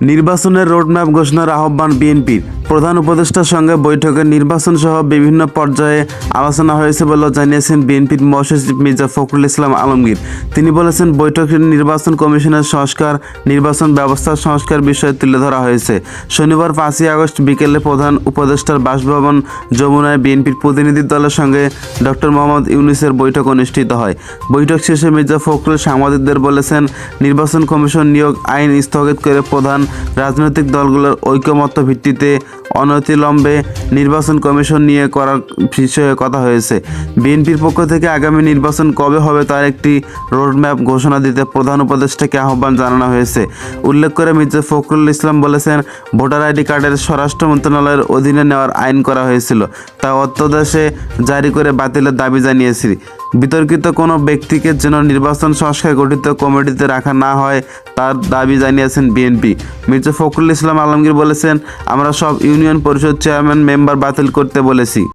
নির্বাচনের রোডম্যাপ ঘোষণার আহ্বান বিএনপির। প্রধান উপদেষ্টার সঙ্গে বৈঠকে নির্বাচন সহ বিভিন্ন পর্যায়ে আলোচনা হয়েছে বলে জানিয়েছেন বিএনপির মহাসচিব মির্জা ফখরুল ইসলাম আলমগীর। তিনি বলেছেন, বৈঠকে নির্বাচন কমিশনের সংস্কার, নির্বাচন ব্যবস্থার সংস্কার বিষয়ে তুলে ধরা হয়েছে। শনিবার 5ই আগস্ট বিকেলে প্রধান উপদেষ্টার বাসভবন যমুনায় বিএনপির প্রতিনিধি দলের সঙ্গে ডক্টর মোহাম্মদ ইউনূসের বৈঠক অনুষ্ঠিত হয়। বৈঠক শেষে মির্জা ফখরুল সাংবাদিকদের বলেছেন, নির্বাচন কমিশন নিয়োগ আইন স্থগিত করে প্রধান রাজনৈতিক দলগুলোর ঐকমত্য ভিত্তিতে অনতিবিলম্বে নির্বাচন কমিশন নিয়ে করার বিষয়ে কথা হয়েছে। বিএনপির পক্ষ থেকে আগামী নির্বাচন কবে হবে তার একটি রোডম্যাপ ঘোষণা দিতে প্রধান উপদেষ্টাকে আহ্বান জানানো হয়েছে। উল্লেখ করে মির্জা ফখরুল ইসলাম বলেছেন, ভোটার আইডি কার্ডের স্বরাষ্ট্র মন্ত্রণালয়ের অধীনে নেওয়ার আইন করা হয়েছিল, তা অধ্যাদেশে জারি করে বাতিলের দাবি জানিয়েছি। বিতর্কিত কোনো ব্যক্তিকে যেন নির্বাচন সংস্কার গঠিত কমিটিতে রাখা না হয় তার দাবি জানিয়েছেন বিএনপি। মির্জা ফখরুল ইসলাম আলমগীর বলেছেন, আমরা সব ইউনিয়ন পরিষদ চেয়ারম্যান মেম্বার বাতিল করতে বলেছি।